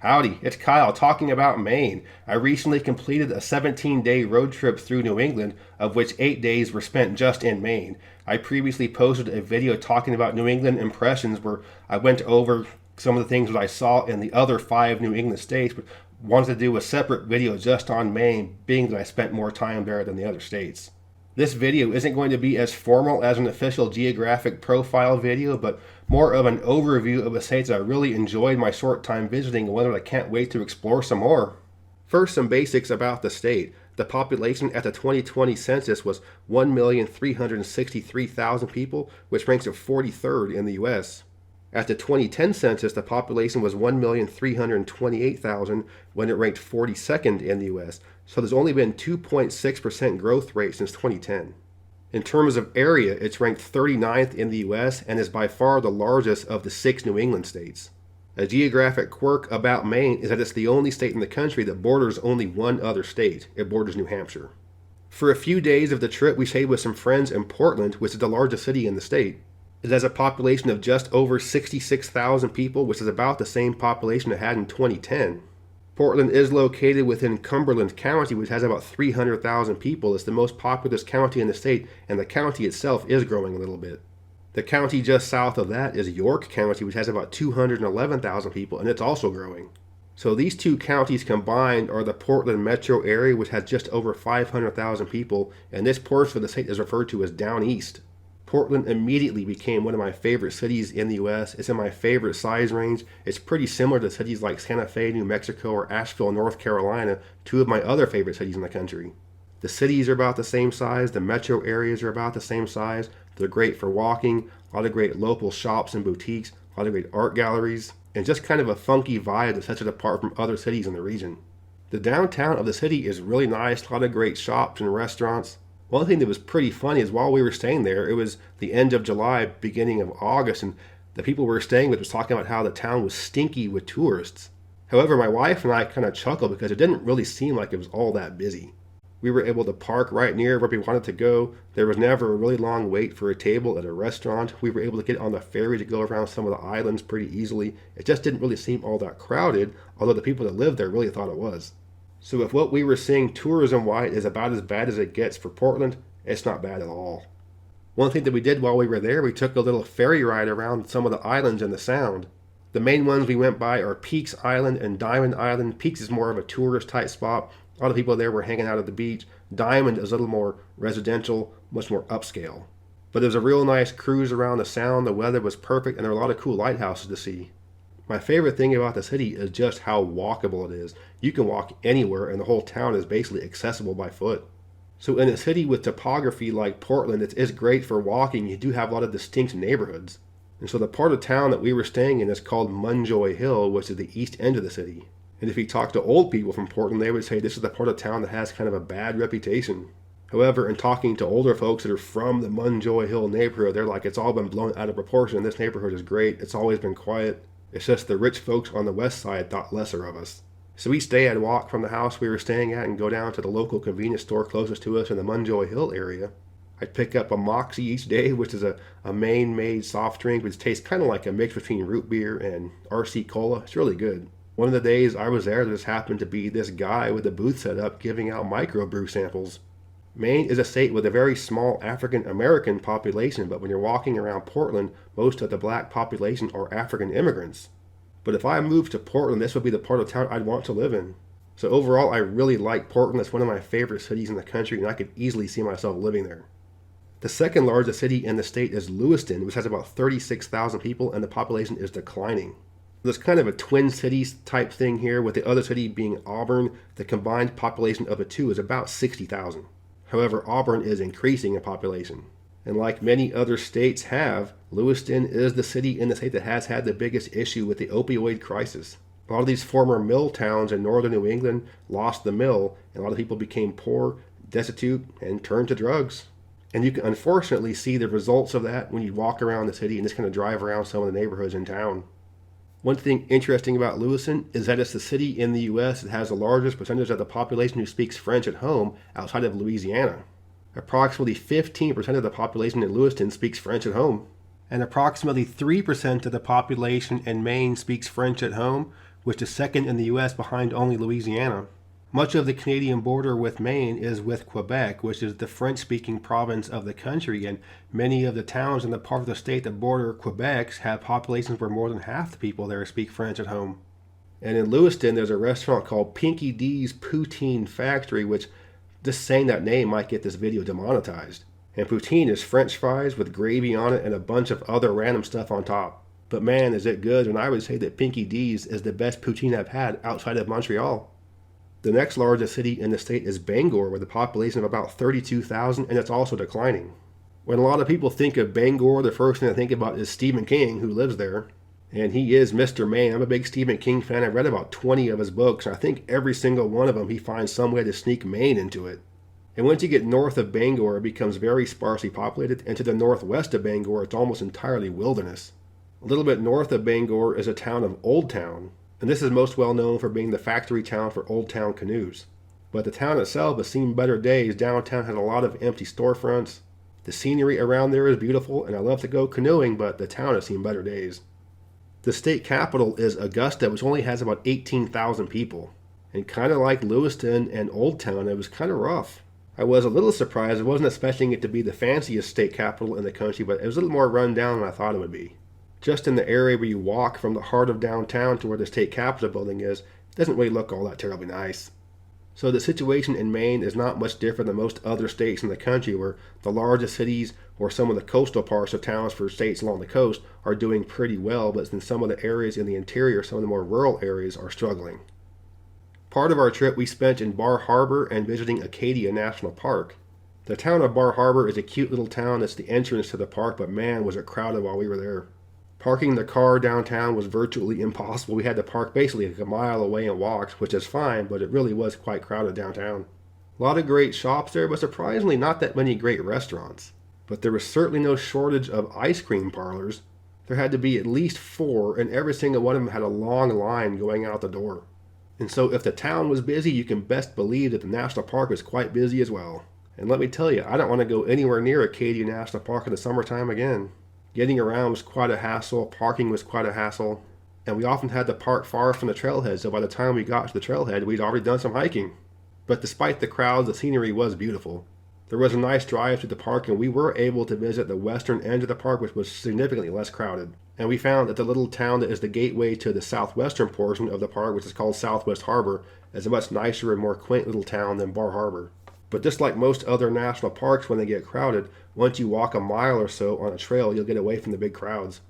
Howdy, it's Kyle talking about Maine. I recently completed a 17-day road trip through New England, of which 8 days were spent just in Maine. I previously posted a video talking about New England impressions where I went over some of the things that I saw in the other 5 New England states, but wanted to do a separate video just on Maine, being that I spent more time there than the other states. This video isn't going to be as formal as an official geographic profile video, but more of an overview of the states that I really enjoyed my short time visiting and one that I can't wait to explore some more. First, some basics about the state. The population at the 2020 census was 1,363,000 people, which ranks it 43rd in the U.S. At the 2010 census, the population was 1,328,000 when it ranked 42nd in the U.S., so there's only been 2.6% growth rate since 2010. In terms of area, it's ranked 39th in the U.S. and is by far the largest of the 6 New England states. A geographic quirk about Maine is that it's the only state in the country that borders only one other state. It borders New Hampshire. For a few days of the trip, we stayed with some friends in Portland, which is the largest city in the state. It has a population of just over 66,000 people, which is about the same population it had in 2010. Portland is located within Cumberland County, which has about 300,000 people. It's the most populous county in the state, and the county itself is growing a little bit. The county just south of that is York County, which has about 211,000 people, and it's also growing. So these two counties combined are the Portland metro area, which has just over 500,000 people, and this portion of the state is referred to as Down East. Portland immediately became one of my favorite cities in the U.S. It's in my favorite size range. It's pretty similar to cities like Santa Fe, New Mexico, or Asheville, North Carolina, 2 of my other favorite cities in the country. The cities are about the same size, the metro areas are about the same size. They're great for walking, a lot of great local shops and boutiques, a lot of great art galleries, and just kind of a funky vibe that sets it apart from other cities in the region. The downtown of the city is really nice, a lot of great shops and restaurants. One thing that was pretty funny is while we were staying there, it was the end of July, beginning of August, and the people we were staying with was talking about how the town was stinky with tourists. However, my wife and I kind of chuckled because it didn't really seem like it was all that busy. We were able to park right near where we wanted to go. There was never a really long wait for a table at a restaurant. We were able to get on the ferry to go around some of the islands pretty easily. It just didn't really seem all that crowded, although the people that lived there really thought it was. So if what we were seeing tourism-wise is about as bad as it gets for Portland, it's not bad at all. One thing that we did while we were there, we took a little ferry ride around some of the islands in the Sound. The main ones we went by are Peaks Island and Diamond Island. Peaks is more of a tourist type spot. A lot of people there were hanging out at the beach. Diamond is a little more residential, much more upscale. But it was a real nice cruise around the Sound. The weather was perfect and there were a lot of cool lighthouses to see. My favorite thing about the city is just how walkable it is. You can walk anywhere and the whole town is basically accessible by foot. So in a city with topography like Portland, it's great for walking. You do have a lot of distinct neighborhoods. And so the part of town that we were staying in is called Munjoy Hill, which is the east end of the city. And if you talk to old people from Portland, they would say this is the part of town that has kind of a bad reputation. However, in talking to older folks that are from the Munjoy Hill neighborhood, they're like, it's all been blown out of proportion. This neighborhood is great. It's always been quiet. It's just the rich folks on the west side thought lesser of us. So each day I'd walk from the house we were staying at and go down to the local convenience store closest to us in the Munjoy Hill area. I'd pick up a Moxie each day, which is a Maine-made soft drink, which tastes kind of like a mix between root beer and RC Cola. It's really good. One of the days I was there, there just happened to be this guy with a booth set up giving out microbrew samples. Maine is a state with a very small African American population, but when you're walking around Portland, most of the black population are African immigrants. But if I moved to Portland, this would be the part of town I'd want to live in. So overall, I really like Portland. It's one of my favorite cities in the country, and I could easily see myself living there. The second largest city in the state is Lewiston, which has about 36,000 people, and the population is declining. There's kind of a twin cities type thing here, with the other city being Auburn. The combined population of the two is about 60,000. However, Auburn is increasing in population. And like many other states have, Lewiston is the city in the state that has had the biggest issue with the opioid crisis. A lot of these former mill towns in northern New England lost the mill, and a lot of people became poor, destitute, and turned to drugs. And you can unfortunately see the results of that when you walk around the city and just kind of drive around some of the neighborhoods in town. One thing interesting about Lewiston is that it's the city in the U.S. that has the largest percentage of the population who speaks French at home outside of Louisiana. Approximately 15% of the population in Lewiston speaks French at home. And approximately 3% of the population in Maine speaks French at home, which is second in the U.S. behind only Louisiana. Much of the Canadian border with Maine is with Quebec, which is the French-speaking province of the country, and many of the towns in the part of the state that border Quebec have populations where more than half the people there speak French at home. And in Lewiston, there's a restaurant called Pinky D's Poutine Factory, which just saying that name might get this video demonetized. And poutine is French fries with gravy on it and a bunch of other random stuff on top. But man, is it good, and I would say that Pinky D's is the best poutine I've had outside of Montreal. The next largest city in the state is Bangor, with a population of about 32,000, and it's also declining. When a lot of people think of Bangor, the first thing they think about is Stephen King, who lives there. And he is Mr. Maine. I'm a big Stephen King fan. I've read about 20 of his books, and I think every single one of them he finds some way to sneak Maine into it. And once you get north of Bangor, it becomes very sparsely populated, and to the northwest of Bangor, it's almost entirely wilderness. A little bit north of Bangor is a town of Old Town, and this is most well known for being the factory town for Old Town canoes. But the town itself has seen better days. Downtown has a lot of empty storefronts. The scenery around there is beautiful, and I love to go canoeing, but the town has seen better days. The state capital is Augusta, which only has about 18,000 people. And kind of like Lewiston and Old Town, it was kind of rough. I was a little surprised. I wasn't expecting it to be the fanciest state capital in the country, but it was a little more run down than I thought it would be. Just in the area where you walk from the heart of downtown to where the state capitol building is, it doesn't really look all that terribly nice. So the situation in Maine is not much different than most other states in the country, where the largest cities or some of the coastal parts of towns for states along the coast are doing pretty well, but in some of the areas in the interior, some of the more rural areas are struggling. Part of our trip we spent in Bar Harbor and visiting Acadia National Park. The town of Bar Harbor is a cute little town that's the entrance to the park, but man, was it crowded while we were there. Parking the car downtown was virtually impossible. We had to park basically like a mile away and walk, which is fine, but it really was quite crowded downtown. A lot of great shops there, but surprisingly not that many great restaurants. But there was certainly no shortage of ice cream parlors. There had to be at least 4, and every single one of them had a long line going out the door. And so if the town was busy, you can best believe that the national park was quite busy as well. And let me tell you, I don't want to go anywhere near Acadia National Park in the summertime again. Getting around was quite a hassle, parking was quite a hassle, and we often had to park far from the trailhead, so by the time we got to the trailhead, we'd already done some hiking. But despite the crowds, the scenery was beautiful. There was a nice drive to the park, and we were able to visit the western end of the park, which was significantly less crowded. And we found that the little town that is the gateway to the southwestern portion of the park, which is called Southwest Harbor, is a much nicer and more quaint little town than Bar Harbor. But just like most other national parks when they get crowded, once you walk a mile or so on a trail, you'll get away from the big crowds.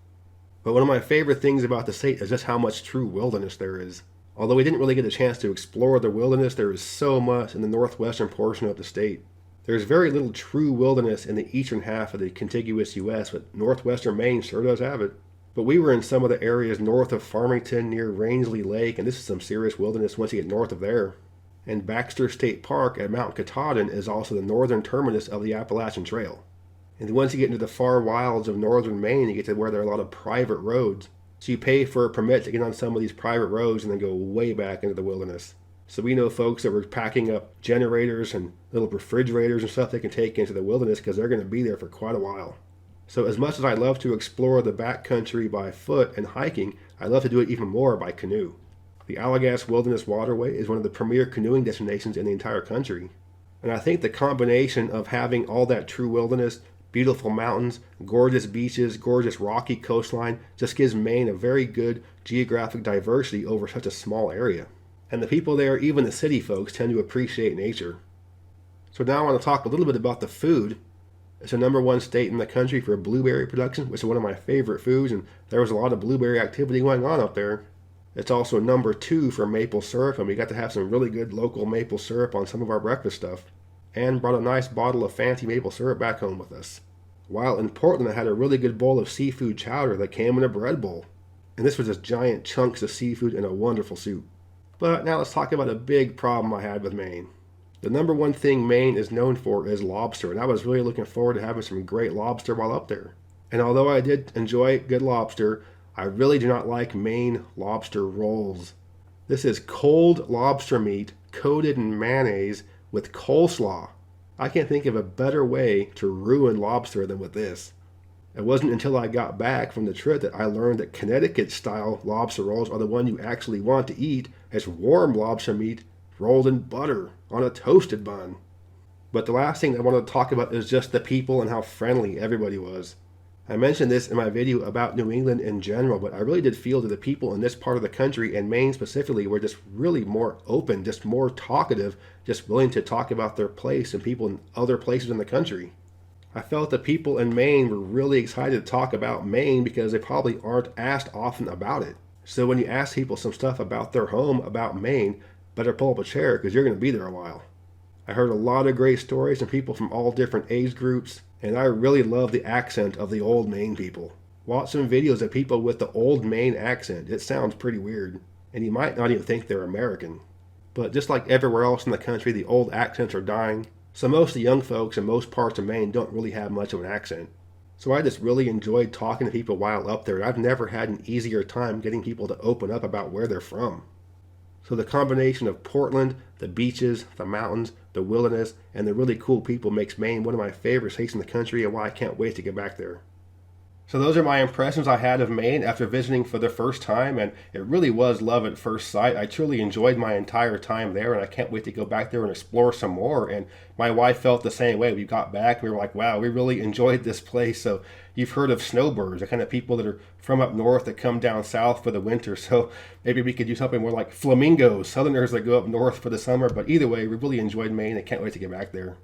But one of my favorite things about the state is just how much true wilderness there is. Although we didn't really get a chance to explore the wilderness, there is so much in the northwestern portion of the state. There's very little true wilderness in the eastern half of the contiguous U.S., but northwestern Maine sure does have it. But we were in some of the areas north of Farmington near Rangeley Lake, and this is some serious wilderness once you get north of there. And Baxter State Park at Mount Katahdin is also the northern terminus of the Appalachian Trail. And once you get into the far wilds of northern Maine, you get to where there are a lot of private roads. So you pay for a permit to get on some of these private roads and then go way back into the wilderness. So we know folks that were packing up generators and little refrigerators and stuff they can take into the wilderness because they're going to be there for quite a while. So as much as I love to explore the backcountry by foot and hiking, I love to do it even more by canoe. The Allagash Wilderness Waterway is one of the premier canoeing destinations in the entire country. And I think the combination of having all that true wilderness, beautiful mountains, gorgeous beaches, gorgeous rocky coastline, just gives Maine a very good geographic diversity over such a small area. And the people there, even the city folks, tend to appreciate nature. So now I want to talk a little bit about the food. It's the #1 state in the country for blueberry production, which is one of my favorite foods, and there was a lot of blueberry activity going on up there. It's also #2 for maple syrup, and we got to have some really good local maple syrup on some of our breakfast stuff, and brought a nice bottle of fancy maple syrup back home with us. While in Portland, I had a really good bowl of seafood chowder that came in a bread bowl, and this was just giant chunks of seafood in a wonderful soup. But now let's talk about a big problem I had with Maine. The #1 thing Maine is known for is lobster, and I was really looking forward to having some great lobster while up there. And although I did enjoy good lobster, I really do not like Maine lobster rolls. This is cold lobster meat coated in mayonnaise with coleslaw. I can't think of a better way to ruin lobster than with this. It wasn't until I got back from the trip that I learned that Connecticut-style lobster rolls are the one you actually want to eat as warm lobster meat rolled in butter on a toasted bun. But the last thing I want to talk about is just the people and how friendly everybody was. I mentioned this in my video about New England in general, but I really did feel that the people in this part of the country, and Maine specifically, were just really more open, just more talkative, just willing to talk about their place and people in other places in the country. I felt the people in Maine were really excited to talk about Maine because they probably aren't asked often about it. So when you ask people some stuff about their home, about Maine, better pull up a chair because you're going to be there a while. I heard a lot of great stories from people from all different age groups, and I really love the accent of the old Maine people. Watch some videos of people with the old Maine accent. It sounds pretty weird, and you might not even think they're American. But just like everywhere else in the country, the old accents are dying. So most of the young folks in most parts of Maine don't really have much of an accent. So I just really enjoyed talking to people while up there. I've never had an easier time getting people to open up about where they're from. So the combination of Portland, the beaches, the mountains, the wilderness, and the really cool people makes Maine one of my favorite states in the country and why I can't wait to get back there. So those are my impressions I had of Maine after visiting for the first time, and it really was love at first sight. I truly enjoyed my entire time there, and I can't wait to go back there and explore some more. And my wife felt the same way. We got back, we were like, wow, we really enjoyed this place. So you've heard of snowbirds, the kind of people that are from up north that come down south for the winter. So maybe we could do something more like flamingos, southerners that go up north for the summer. But either way, we really enjoyed Maine. I can't wait to get back there.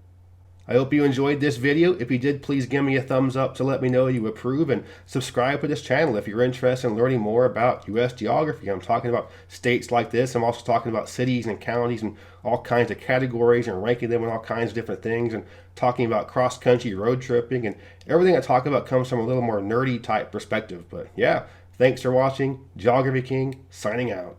I hope you enjoyed this video. If you did, please give me a thumbs up to let me know you approve, and subscribe to this channel if you're interested in learning more about U.S. geography. I'm talking about states like this. I'm also talking about cities and counties and all kinds of categories and ranking them in all kinds of different things, and talking about cross-country road tripping, and everything I talk about comes from a little more nerdy type perspective. But yeah, thanks for watching. Geography King signing out.